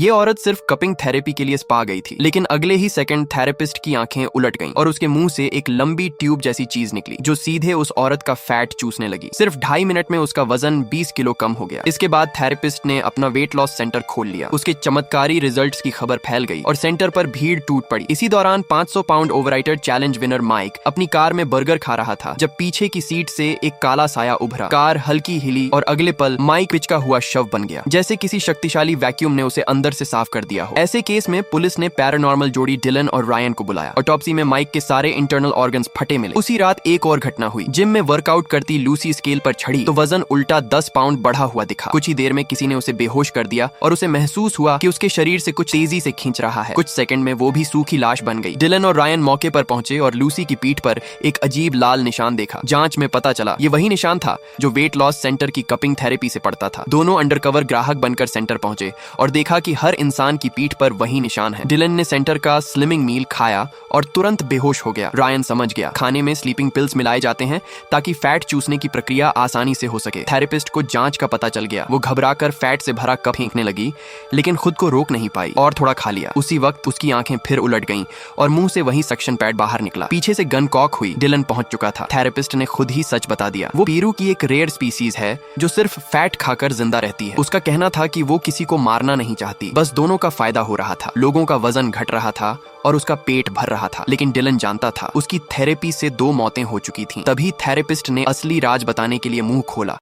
ये औरत सिर्फ कपिंग थेरेपी के लिए स्पा गई थी, लेकिन अगले ही सेकंड थेरेपिस्ट की आंखें उलट गईं और उसके मुंह से एक लंबी ट्यूब जैसी चीज निकली जो सीधे उस औरत का फैट चूसने लगी। सिर्फ 2.5 मिनट में उसका वजन 20 किलो कम हो गया। इसके बाद थेरेपिस्ट ने अपना वेट लॉस सेंटर खोल लिया। उसके चमत्कारी रिजल्ट्स की खबर फैल गई और सेंटर पर भीड़ टूट पड़ी। इसी दौरान 500 पाउंड ओवरराइटर चैलेंज विनर माइक अपनी कार में बर्गर खा रहा था जब पीछे की सीट से एक काला साया उभरा। कार हल्की हिली और अगले पल माइक पिचका हुआ शव बन गया, जैसे किसी शक्तिशाली वैक्यूम ने उसे अंदर से साफ कर दिया हो। ऐसे केस में पुलिस ने पैरानॉर्मल जोड़ी डिलन और रायन को बुलाया। ऑटोप्सी में माइक के सारे इंटरनल ऑर्गन्स फटे मिले। उसी रात एक और घटना हुई। जिम में वर्कआउट करती लूसी स्केल पर चढ़ी तो वजन उल्टा 10 पाउंड बढ़ा हुआ दिखा। कुछ ही देर में किसी ने उसे बेहोश कर दिया और उसे महसूस हुआ कि उसके शरीर से कुछ तेजी से खींच रहा है। कुछ सेकंड में वो भी सूखी लाश बन गई। डिलन और रायन मौके पर पहुंचे और लूसी की पीठ पर एक अजीब लाल निशान देखा। जांच में पता चला ये वही निशान था जो वेट लॉस सेंटर की कपिंग थेरेपी से पड़ता था। दोनों अंडरकवर ग्राहक बनकर सेंटर पहुंचे और देखा कि हर इंसान की पीठ पर वही निशान है। डिलन ने सेंटर का स्लिमिंग मील खाया और तुरंत बेहोश हो गया। रायन समझ गया खाने में स्लीपिंग पिल्स मिलाए जाते हैं ताकि फैट चूसने की प्रक्रिया आसानी से हो सके। थेरेपिस्ट को जांच का पता चल गया। वो घबराकर फैट से भरा कप फेंकने लगी, लेकिन खुद को रोक नहीं पाई और थोड़ा खा लिया। उसी वक्त उसकी आंखें फिर उलट गईं और मुंह से वही सक्शन पैड बाहर निकला। पीछे से गन कॉक हुई। डिलन पहुंच चुका था। थेरेपिस्ट ने खुद ही सच बता दिया। वो पेरू की एक रेयर स्पीसीज है जो सिर्फ फैट खाकर जिंदा रहती है। उसका कहना था कि वो किसी को मारना नहीं चाहती, बस दोनों का फायदा हो रहा था। लोगों का वजन घट रहा था और उसका पेट भर रहा था। लेकिन डिलन जानता था उसकी थेरेपी से 2 मौतें हो चुकी थीं। तभी थेरेपिस्ट ने असली राज बताने के लिए मुंह खोला।